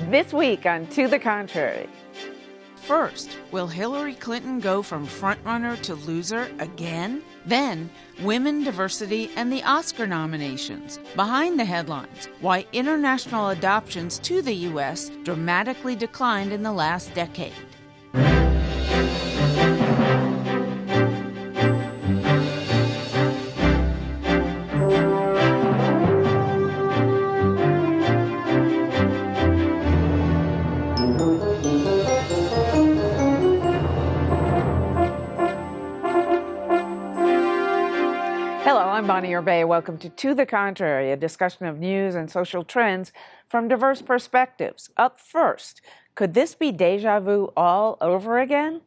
This week on To the Contrary. First, will Hillary Clinton go from frontrunner to loser again? Then, women, diversity, and the Oscar nominations. Behind the headlines, why international adoptions to the U.S. dramatically declined in the last decade. I'm Bonnie Urbay. Welcome to the Contrary, a discussion of news and social trends from diverse perspectives. Up first, could this be deja vu all over again?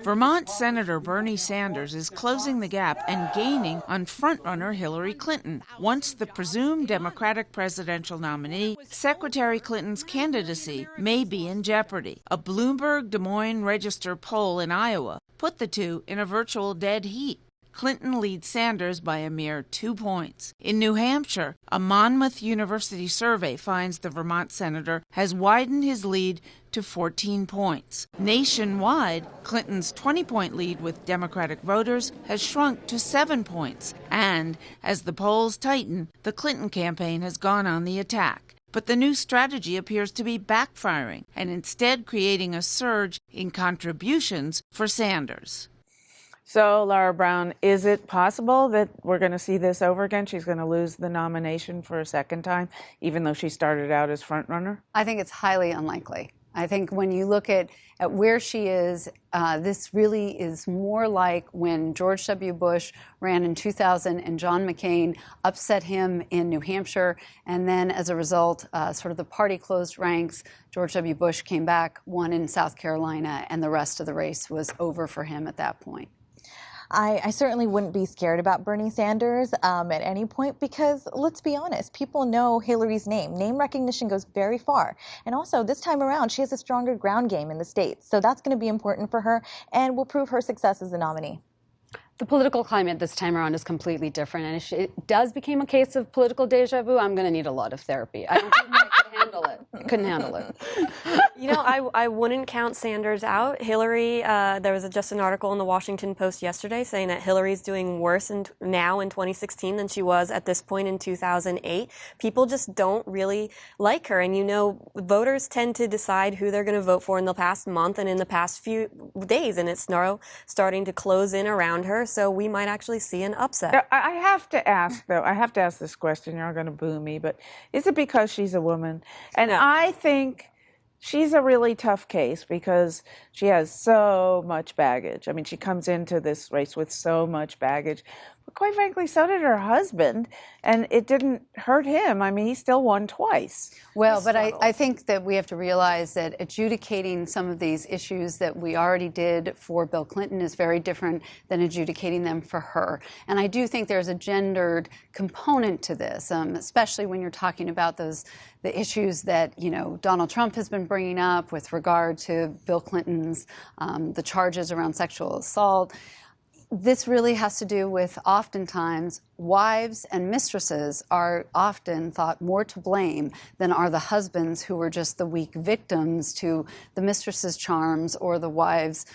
Vermont Senator Bernie Sanders is closing the gap and gaining on frontrunner Hillary Clinton. Once the presumed Democratic presidential nominee, Secretary Clinton's candidacy may be in jeopardy. A Bloomberg Des Moines Register poll in Iowa put the two in a virtual dead heat. Clinton leads Sanders by a mere 2 points. In New Hampshire, a Monmouth University survey finds the Vermont senator has widened his lead to 14 points. Nationwide, Clinton's 20-point lead with Democratic voters has shrunk to 7 points. And as the polls tighten, the Clinton campaign has gone on the attack. But the new strategy appears to be backfiring and instead creating a surge in contributions for Sanders. So, Lara Brown, is it possible that we're going to see this over again? She's going to lose the nomination for a second time, even though she started out as frontrunner? I think it's highly unlikely. I think when you look at where she is, this really is more like when George W. Bush ran in 2000 and John McCain upset him in New Hampshire. And then as a result, sort of the party closed ranks. George W. Bush came back, won in South Carolina, and the rest of the race was over for him at that point. I certainly wouldn't be scared about Bernie Sanders at any point because, let's be honest, people know Hillary's name. Name recognition goes very far. And also, this time around, she has a stronger ground game in the states. So that's going to be important for her and will prove her success as the nominee. The political climate this time around is completely different. And if it does become a case of political deja vu, I'm going to need a lot of therapy. I don't think I could handle it. Couldn't handle it. You know, I wouldn't count Sanders out. Hillary, there was just an article in the Washington Post yesterday saying that Hillary's doing worse now in 2016 than she was at this point in 2008. People just don't really like her. And, you know, voters tend to decide who they're going to vote for in the past month and in the past few days. And it's now starting to close in around her. So we might actually see an upset. I have to ask, though, this question. You're going to boo me, but is it because she's a woman? And No. I think she's a really tough case because she has so much baggage. I mean, she comes into this race with so much baggage. But quite frankly, so did her husband, and it didn't hurt him. I mean, he still won twice. Well, but I think that we have to realize that adjudicating some of these issues that we already did for Bill Clinton is very different than adjudicating them for her. And I do think there's a gendered component to this, especially when you're talking about the issues that, you know, Donald Trump has been bringing up with regard to Bill Clinton's, the charges around sexual assault. This really has to do with oftentimes wives and mistresses are often thought more to blame than are the husbands who were just the weak victims to the mistress's charms or the wife's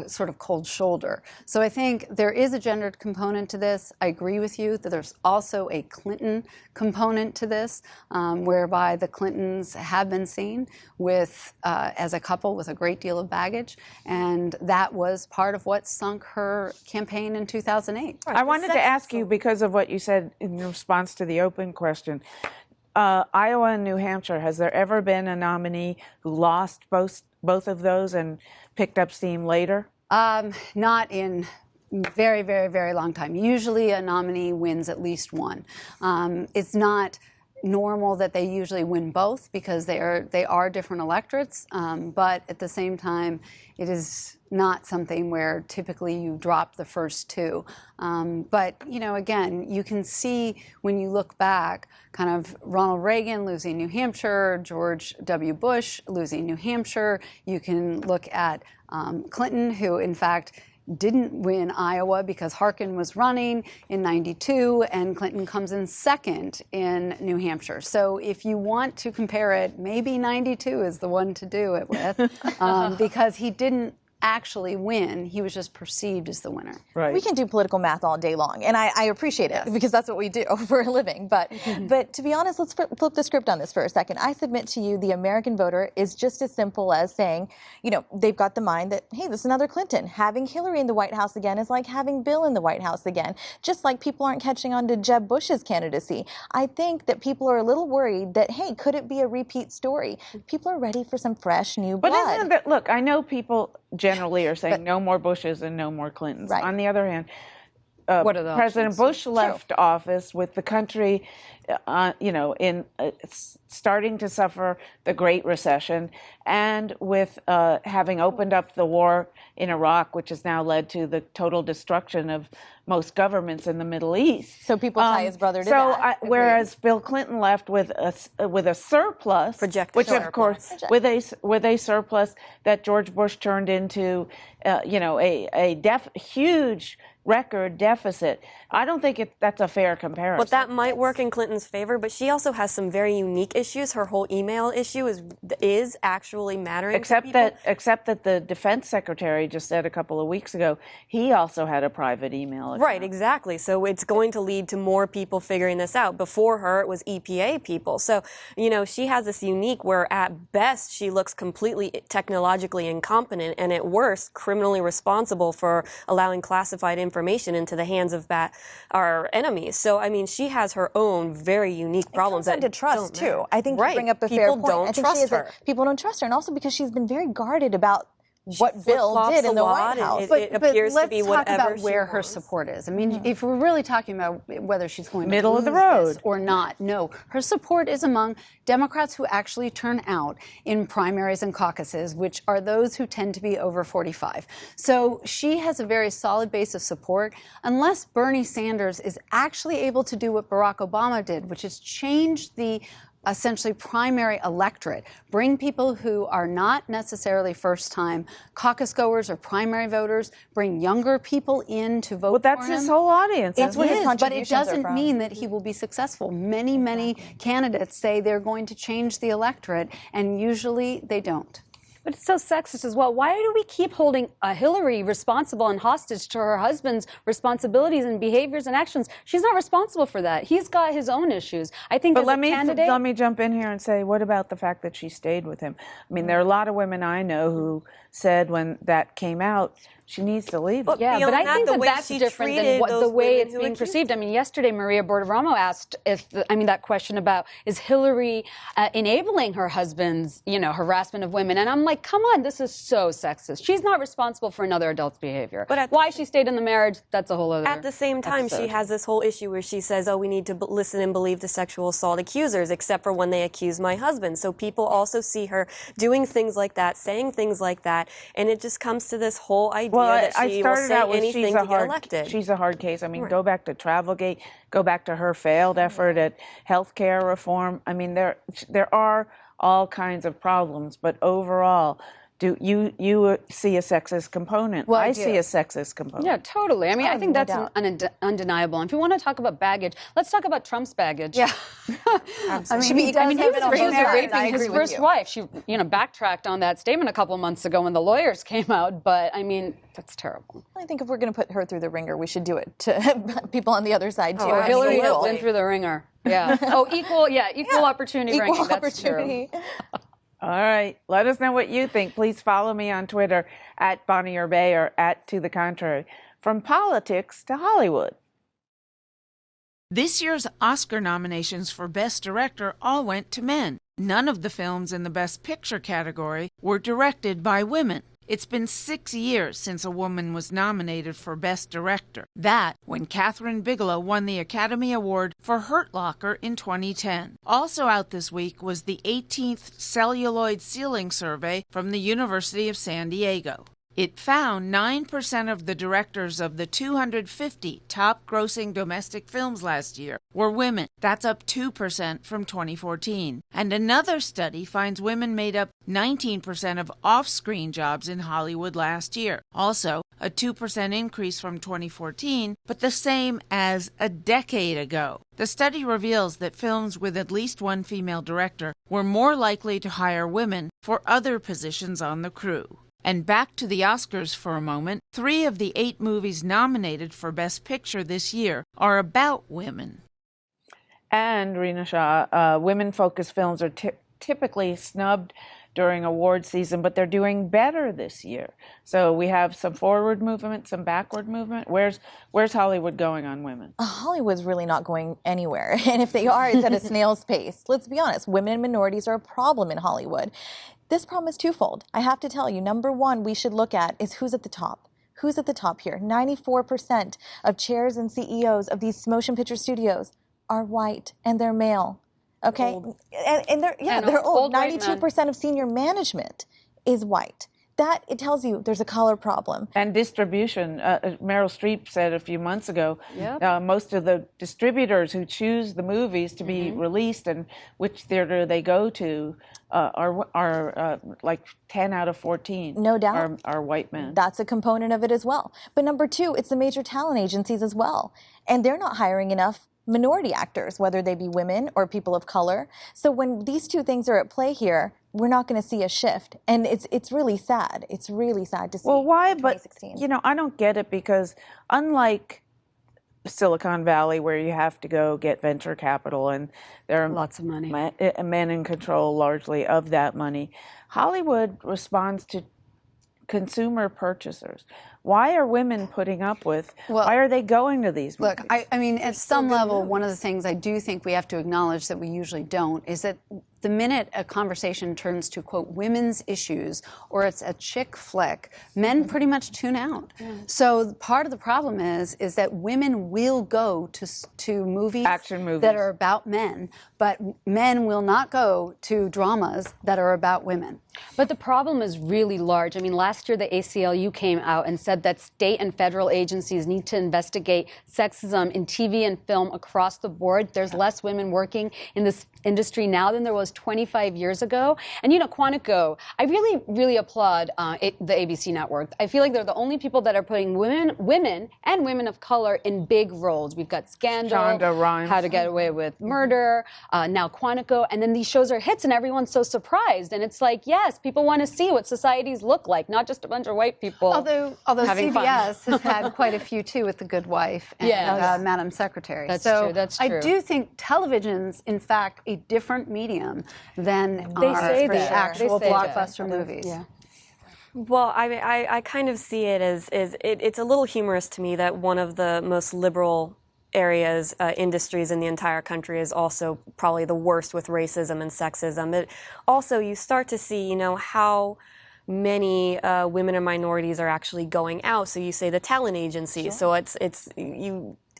sort of cold shoulder. So I think there is a gendered component to this. I agree with you that there's also a Clinton component to this, whereby the Clintons have been seen with as a couple with a great deal of baggage, and that was part of what sunk her campaign in 2008. I wanted to ask you, because of what you said in response to the open question, Iowa and New Hampshire, has there ever been a nominee who lost both of those and picked up steam later? Not in very, very, very long time. Usually a nominee wins at least one. It's not normal that they usually win both because they are different electorates, but at the same time, it is not something where typically you drop the first two. But, you know, again, you can see when you look back, kind of Ronald Reagan losing New Hampshire, George W. Bush losing New Hampshire. You can look at Clinton, who, in fact, didn't win Iowa because Harkin was running in 92 and Clinton comes in second in New Hampshire. So if you want to compare it, maybe 92 is the one to do it with because he didn't actually win. He was just perceived as the winner. Right. We can do political math all day long, and I appreciate it because that's what we do for a living. But to be honest, let's flip the script on this for a second. I submit to you the American voter is just as simple as saying, you know, they've got the mind that, hey, this is another Clinton. Having Hillary in the White House again is like having Bill in the White House again, just like people aren't catching on to Jeb Bush's candidacy. I think that people are a little worried that, hey, could it be a repeat story? People are ready for some fresh new blood. But isn't it, look, I know people generally are saying no more Bushes and no more Clintons. Right. On the other hand, options? President Bush left office with the country, starting to suffer the Great Recession, and with having opened up the war in Iraq, which has now led to the total destruction of most governments in the Middle East. So people tie his brother to that. Whereas Bill Clinton left with a surplus, which of course with a surplus that George Bush turned into, a huge record deficit. I don't think that's a fair comparison. But that might work in Clinton's favor, but she also has some very unique issues. Her whole email issue is actually mattering to people. Except that the defense secretary just said a couple of weeks ago he also had a private email account. Right, exactly. So it's going to lead to more people figuring this out. Before her, it was EPA people. So, she has this unique where at best she looks completely technologically incompetent and at worst criminally responsible for allowing classified information into the hands of our enemies. So, she has her own very unique problems. It comes down to trust, too. I think you bring up a fair point. People don't trust her. People don't trust her, and also because she's been very guarded about what Bill did in the White House. It appears to be whatever let's talk about where her support is. I mean, if we're really talking about whether she's going to lose this or not, no. Her support is among Democrats who actually turn out in primaries and caucuses, which are those who tend to be over 45. So she has a very solid base of support. Unless Bernie Sanders is actually able to do what Barack Obama did, which is change the essentially primary electorate, bring people who are not necessarily first-time caucus goers or primary voters, bring younger people in to vote for him. Well, that's his whole audience. That's what his contributions but it doesn't mean that he will be successful. Many candidates say they're going to change the electorate, and usually they don't. But it's so sexist as well. Why do we keep holding Hillary responsible and hostage to her husband's responsibilities and behaviors and actions? She's not responsible for that. He's got his own issues. I think as a candidate... Let me jump in here and say, what about the fact that she stayed with him? I mean, there are a lot of women I know who said when that came out, she needs to leave. Yeah, but I think that's different than the way it's being perceived. I mean, yesterday Maria Borderamo asked that question about, is Hillary enabling her husband's, harassment of women? And I'm like, come on, this is so sexist. She's not responsible for another adult's behavior. But why she stayed in the marriage, that's a whole other At the same time, she has this whole issue where she says, we need to listen and believe the sexual assault accusers, except for when they accuse my husband. So people also see her doing things like that, saying things like that, and it just comes to this whole idea that she will say anything to get elected. She's a hard case. I mean, go back to Travelgate, go back to her failed effort at health care reform. I mean, there are all kinds of problems, but overall, do you see a sexist component? Well, I see a sexist component. Yeah, totally. I mean, I think that's undeniable. And if you want to talk about baggage, let's talk about Trump's baggage. Yeah. he was raping his first wife. She, backtracked on that statement a couple of months ago when the lawyers came out. But I mean, that's terrible. I think if we're going to put her through the ringer, we should do it to people on the other side too. Hillary has been through the ringer. Yeah. Equal opportunity. Equal ranking. opportunity. All right. Let us know what you think. Please follow me on Twitter at Bonnie or Bay or at To the Contrary. From politics to Hollywood. This year's Oscar nominations for Best Director all went to men. None of the films in the Best Picture category were directed by women. It's been 6 years since a woman was nominated for Best Director. That when Catherine Bigelow won the Academy Award for Hurt Locker in 2010. Also out this week was the 18th Celluloid Ceiling Survey from the University of San Diego. It found 9% of the directors of the 250 top-grossing domestic films last year were women. That's up 2% from 2014. And another study finds women made up 19% of off-screen jobs in Hollywood last year. Also, a 2% increase from 2014, but the same as a decade ago. The study reveals that films with at least one female director were more likely to hire women for other positions on the crew. And back to the Oscars for a moment, 3 of the 8 movies nominated for Best Picture this year are about women. And, Rina Shah, women-focused films are typically snubbed during award season, but they're doing better this year. So we have some forward movement, some backward movement. Where's Hollywood going on women? Hollywood's really not going anywhere. And if they are, it's at a snail's pace. Let's be honest, women and minorities are a problem in Hollywood. This problem is twofold. I have to tell you, number one we should look at is who's at the top. Who's at the top here? 94% of chairs and CEOs of these motion picture studios are white and they're male. Okay? And they're old. 92% of senior management is white. That, it tells you there's a color problem. And distribution. Meryl Streep said a few months ago, most of the distributors who choose the movies to be released and which theater they go to are like 10 out of 14. No doubt. Are white men. That's a component of it as well. But number two, it's the major talent agencies as well. And they're not hiring enough minority actors, whether they be women or people of color. So when these two things are at play here, we're not going to see a shift. And it's really sad. It's really sad to see. Well, why? But, I don't get it because unlike Silicon Valley, where you have to go get venture capital and there are lots of money, men in control largely of that money, Hollywood responds to consumer purchasers. Why are women putting up with, why are they going to these movies? Look, I mean, at some level, one of the things I do think we have to acknowledge that we usually don't is that the minute a conversation turns to, quote, women's issues, or it's a chick flick, men pretty much tune out. So part of the problem is that women will go to movies, action movies that are about men, but men will not go to dramas that are about women. But the problem is really large. I mean, last year the ACLU came out and said that state and federal agencies need to investigate sexism in TV and film across the board. There's less women working in this industry now than there was 25 years ago. And, Quantico, I really, really applaud the ABC network. I feel like they're the only people that are putting women and women of color in big roles. We've got Scandal, Shonda Rhimes, How to Get Away with Murder, now Quantico, and then these shows are hits and everyone's so surprised. And it's like, yes, people want to see what societies look like, not just a bunch of white people. Although CBS has had quite a few too with The Good Wife and Madam Secretary. That's true. I do think television's, in fact, a different medium than actual blockbuster movies. Yeah. Well, I kind of see it as it's a little humorous to me that one of the most liberal areas, industries in the entire country is also probably the worst with racism and sexism. But also you start to see, how many women and minorities are actually going out. So you say the talent agency. So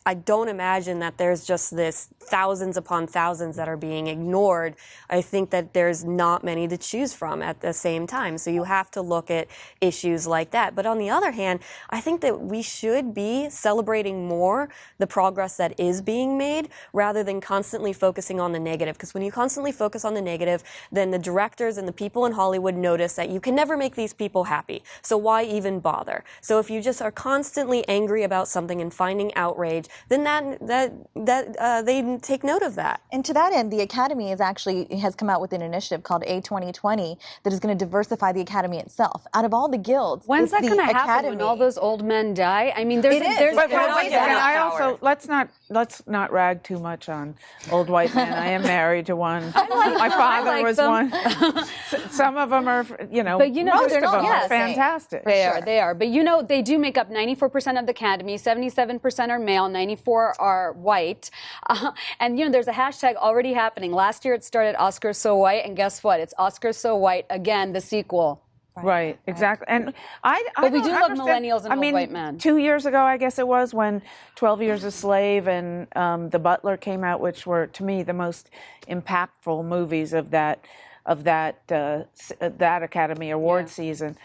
I don't imagine that there's just this thousands upon thousands that are being ignored. I think that there's not many to choose from at the same time. So you have to look at issues like that. But on the other hand, I think that we should be celebrating more the progress that is being made rather than constantly focusing on the negative. Because when you constantly focus on the negative, then the directors and the people in Hollywood notice that you can never make these people happy. So why even bother? So if you just are constantly angry about something and finding outrage, then they take note of that. And to that end, the Academy has come out with an initiative called A2020 that is going to diversify the Academy itself. Out of all the guilds, when's that going to happen? When all those old men die? I mean, there's let's not rag too much on old white men. I am married to one. My father was one. Some of them are, but most of them are fantastic. They are. But they do make up 94% of the Academy. 77% are male. 94 are white. And there's a hashtag already happening. Last year it started Oscars So White, and guess what? It's Oscars So White again, the sequel. Right, exactly. And but we do love millennials and old white men. 2 years ago, I guess it was, when 12 Years a Slave and The Butler came out, which were, to me, the most impactful movies of that Academy Award season.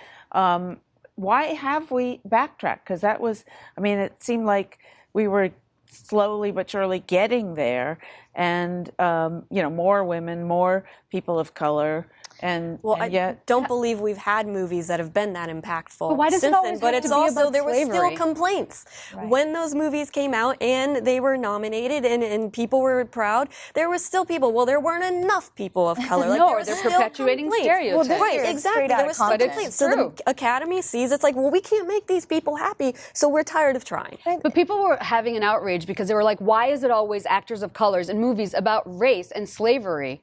why have we backtracked? Because that was, I mean, it seemed like we were slowly but surely getting there, and more women, more people of color. And yet, I don't believe we've had movies that have been that impactful. But why does since it always then. But have it's to be also about there were still slavery? complaints Right. when those movies came out and they were nominated and people were proud. There was still people. Well, there weren't enough people of color. Like, No, there or were they're still perpetuating complaints. stereotypes. Well, Right, it's exactly. straight out There of were still context. complaints. So the Academy sees it's like, well, we can't make these people happy, so we're tired of trying. But people were having an outrage because they were like, why is it always actors of colors in movies about race and slavery?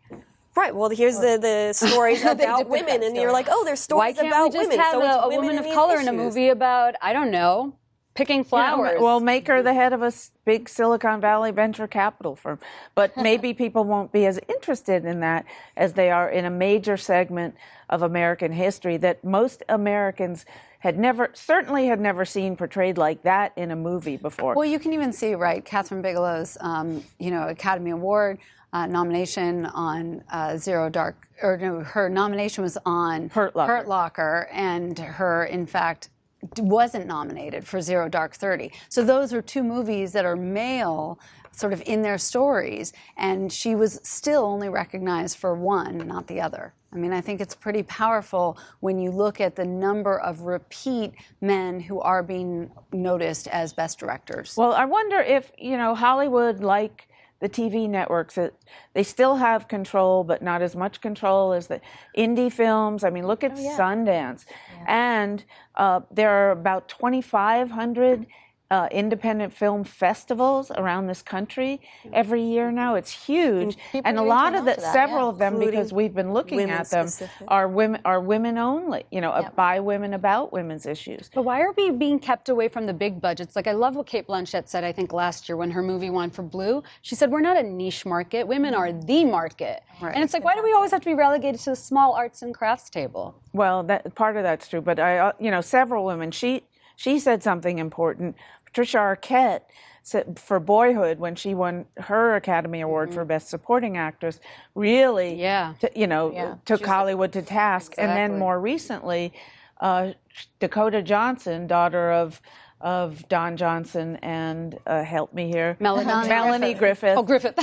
Right. Well, here's the stories about women, and you're like, oh, there's Why stories can't about we just women. have So it's a women woman in of these color in a issues. movie about, I don't know, picking flowers? Well, make her the head of a big Silicon Valley venture capital firm. But maybe people won't be as interested in that as they are in a major segment of American history that most Americans certainly had never seen portrayed like that in a movie before. Well, you can even see, right, Catherine Bigelow's, Academy Award nomination on her nomination was on Hurt Locker. Hurt Locker, and her, in fact, wasn't nominated for Zero Dark 30. So those are two movies that are male sort of in their stories, and she was still only recognized for one, not the other. I mean, I think it's pretty powerful when you look at the number of repeat men who are being noticed as best directors. Well, I wonder if, Hollywood, like the TV networks, they still have control, but not as much control as the indie films. I mean, look at Sundance. Yeah. And there are about 2,500 independent film festivals around this country every year now. It's huge, and a lot of several of them, because we've been looking at them, are women only. By women, about women's issues. But why are we being kept away from the big budgets? Like, I love what Cate Blanchett said, I think last year when her movie won for Blue. She said, we're not a niche market. Women are the market. Right. And it's like, why do we always have to be relegated to the small arts and crafts table? Well, part of that's true, but several women. She said something important. Patricia Arquette said for Boyhood, when she won her Academy Award for Best Supporting Actress, really, took Hollywood to task. Exactly. And then more recently, Dakota Johnson, daughter of Don Johnson and help me here, Melanie Griffith. Oh, Griffith.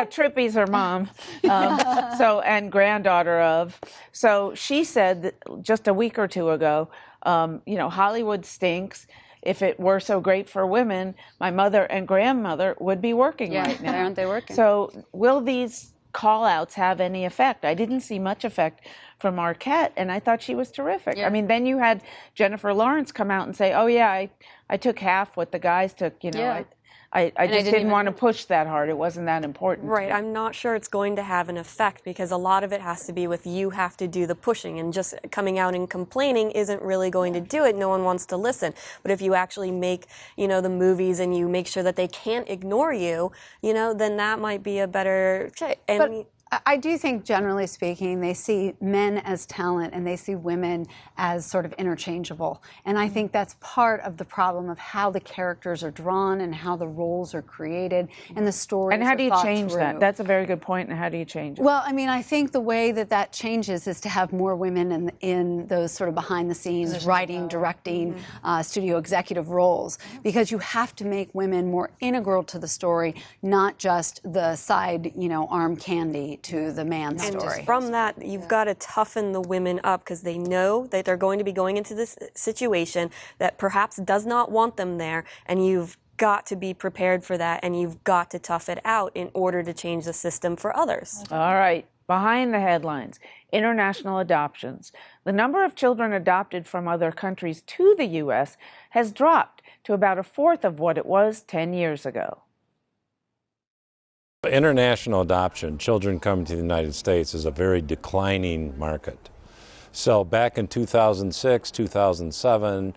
Trippy's her mom. And granddaughter of. So she said that just a week or two ago, Hollywood stinks. If it were so great for women, my mother and grandmother would be working right now. Why aren't they working? So will these call-outs have any effect? I didn't see much effect from Arquette, and I thought she was terrific. Yeah. I mean, then you had Jennifer Lawrence come out and say, oh, yeah, I took half what the guys took, I just didn't want to push that hard. It wasn't that important. Right. I'm not sure it's going to have an effect because a lot of it has to be with you have to do the pushing, and just coming out and complaining isn't really going to do it. No one wants to listen. But if you actually make, the movies and you make sure that they can't ignore you, then that might be a better. I do think, generally speaking, they see men as talent and they see women as sort of interchangeable. And I think that's part of the problem of how the characters are drawn and how the roles are created and the stories are thought through. And how do you change that? That's a very good point. And how do you change it? Well, I mean, I think the way that changes is to have more women in those sort of behind-the-scenes writing, directing, studio executive roles, because you have to make women more integral to the story, not just the side, arm candy to the man's story. And just from that, you've got to toughen the women up because they know that they're going to be going into this situation that perhaps does not want them there, and you've got to be prepared for that, and you've got to tough it out in order to change the system for others. All right. Behind the headlines, international adoptions. The number of children adopted from other countries to the U.S. has dropped to about a fourth of what it was 10 years ago. International adoption, children coming to the United States, is a very declining market. So back in 2006, 2007,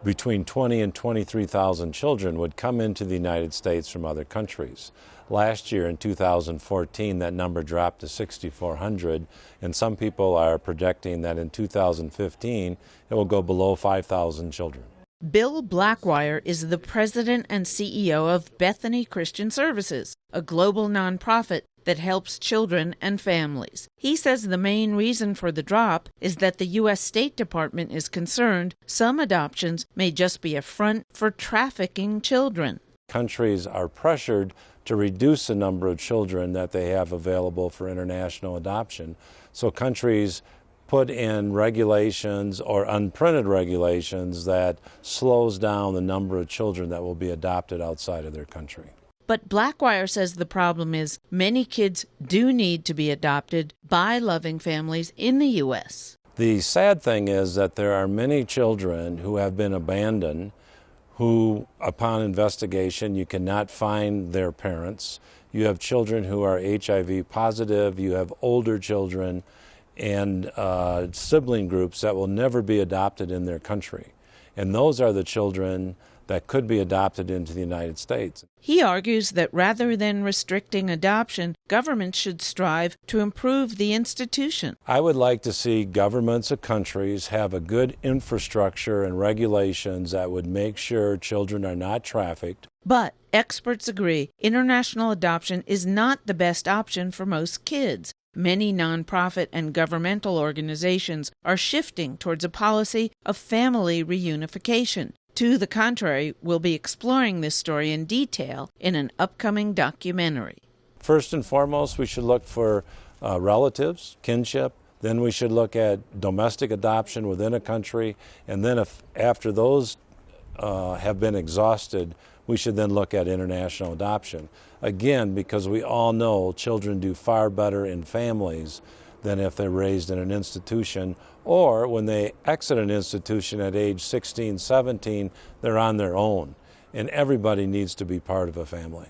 between 20 and 23,000 children would come into the United States from other countries. Last year, in 2014, that number dropped to 6,400, and some people are projecting that in 2015, it will go below 5,000 children. Bill Blackwire is the president and CEO of Bethany Christian Services, a global nonprofit that helps children and families. He says the main reason for the drop is that the U.S. State Department is concerned some adoptions may just be a front for trafficking children. Countries are pressured to reduce the number of children that they have available for international adoption. So countries put in regulations or unprinted regulations that slows down the number of children that will be adopted outside of their country. But Blackwire says the problem is many kids do need to be adopted by loving families in the U.S. The sad thing is that there are many children who have been abandoned who, upon investigation, you cannot find their parents. You have children who are HIV positive, you have older children and sibling groups that will never be adopted in their country. And those are the children that could be adopted into the United States. He argues that rather than restricting adoption, governments should strive to improve the institution. I would like to see governments of countries have a good infrastructure and regulations that would make sure children are not trafficked. But experts agree international adoption is not the best option for most kids. Many nonprofit and governmental organizations are shifting towards a policy of family reunification. To the contrary, we'll be exploring this story in detail in an upcoming documentary. First and foremost, we should look for relatives, kinship. Then we should look at domestic adoption within a country. And then after those have been exhausted, we should then look at international adoption. Again, because we all know children do far better in families than if they're raised in an institution, or when they exit an institution at age 16, 17, they're on their own. And everybody needs to be part of a family.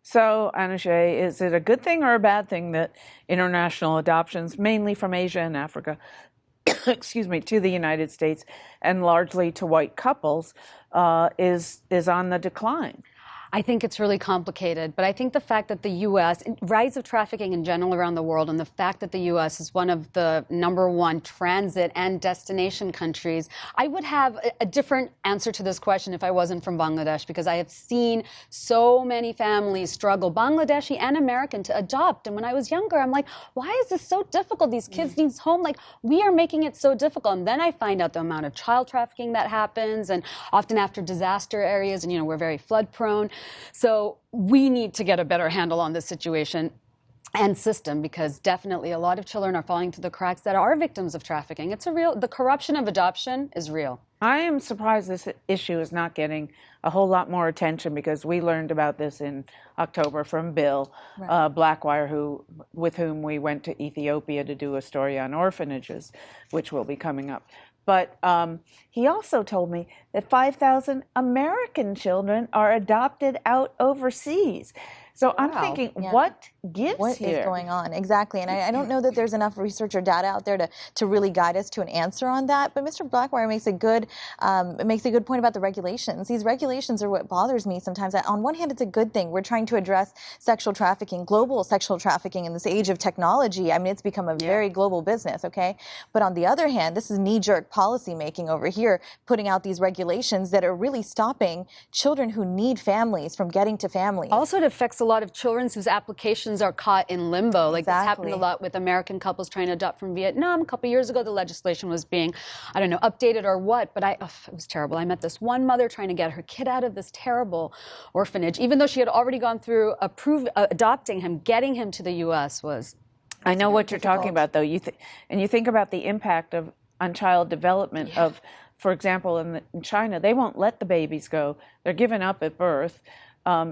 So, Anushay, is it a good thing or a bad thing that international adoptions, mainly from Asia and Africa, excuse me, to the United States and largely to white couples, is on the decline? I think it's really complicated, but I think the fact that the U.S., rise of trafficking in general around the world, and the fact that the U.S. is one of the #1 transit and destination countries, I would have a different answer to this question if I wasn't from Bangladesh, because I have seen so many families struggle, Bangladeshi and American, to adopt. And when I was younger, I'm like, why is this so difficult? These kids need home. Like, we are making it so difficult. And then I find out the amount of child trafficking that happens, and often after disaster areas, and, you know, we're very flood prone. So we need to get a better handle on this situation and system, because definitely a lot of children are falling through the cracks that are victims of trafficking. The corruption of adoption is real. I am surprised this issue is not getting a whole lot more attention, because we learned about this in October from Bill Blackwire, with whom we went to Ethiopia to do a story on orphanages, which will be coming up. But he also told me that 5,000 American children are adopted out overseas. So I'm thinking, what gives What here? is going on? Exactly. And I don't know that there's enough research or data out there to really guide us to an answer on that. But Mr. Blackwire makes a good point about the regulations. These regulations are what bothers me sometimes. On one hand, it's a good thing. We're trying to address sexual trafficking, global sexual trafficking in this age of technology. I mean, it's become a very global business, okay? But on the other hand, this is knee-jerk policy making over here, putting out these regulations that are really stopping children who need families from getting to families. Also, it affects a lot of children whose applications are caught in limbo. Like, this happened a lot with American couples trying to adopt from Vietnam. A couple years ago, the legislation was being, I don't know, updated or what, but it was terrible. I met this one mother trying to get her kid out of this terrible orphanage, even though she had already gone through adopting him. Getting him to the U.S. was I know what you're talking about, though. You think about the impact on child development of, for example, in China, they won't let the babies go. They're given up at birth.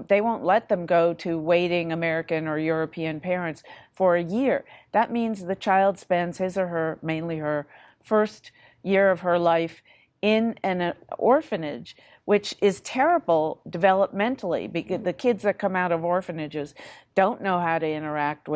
They won't let them go to waiting American or European parents for a year. That means the child spends his or her, mainly her, first year of her life in an orphanage, which is terrible developmentally, because the kids that come out of orphanages don't know how to interact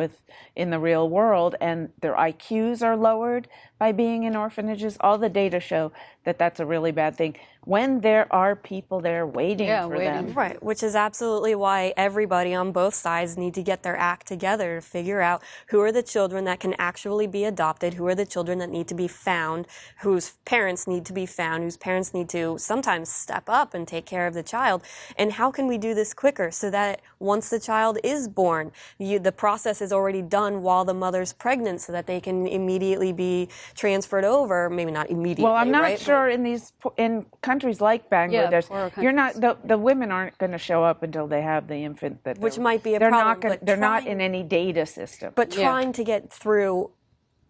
in the real world, and their IQs are lowered by being in orphanages. All the data show that that's a really bad thing when there are people there waiting for them. Right, which is absolutely why everybody on both sides need to get their act together to figure out who are the children that can actually be adopted, who are the children that need to be found, whose parents need to be found, whose parents need to sometimes step up and take care of the child, and how can we do this quicker so that once the child is born, newborn. The process is already done while the mother's pregnant so that they can immediately be transferred over. Maybe not immediately. Well, I'm not right? sure in countries like Bangladesh, you're not the women aren't going to show up until they have the infant which might be a they're problem. Not they're not in any data system. But trying to get through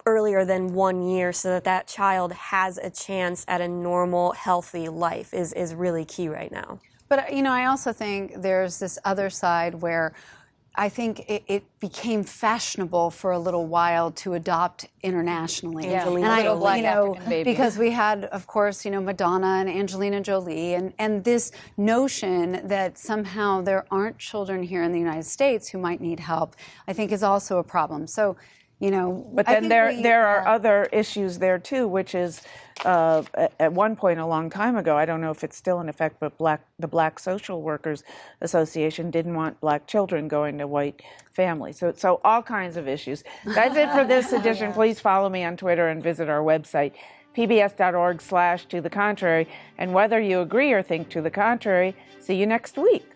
earlier than 1 year so that that child has a chance at a normal, healthy life is really key right now. But, you know, I also think there's this other side where I think it became fashionable for a little while to adopt internationally. Angelina Jolie. You know, because we had, of course, you know, Madonna and Angelina Jolie, and this notion that somehow there aren't children here in the United States who might need help, I think is also a problem. So, you know, but then there are other issues there too, which is at one point a long time ago, I don't know if it's still in effect, but the Black Social Workers Association didn't want black children going to white families. So all kinds of issues. That's it for this edition. Please follow me on Twitter and visit our website, pbs.org/to the contrary. And whether you agree or think to the contrary, see you next week.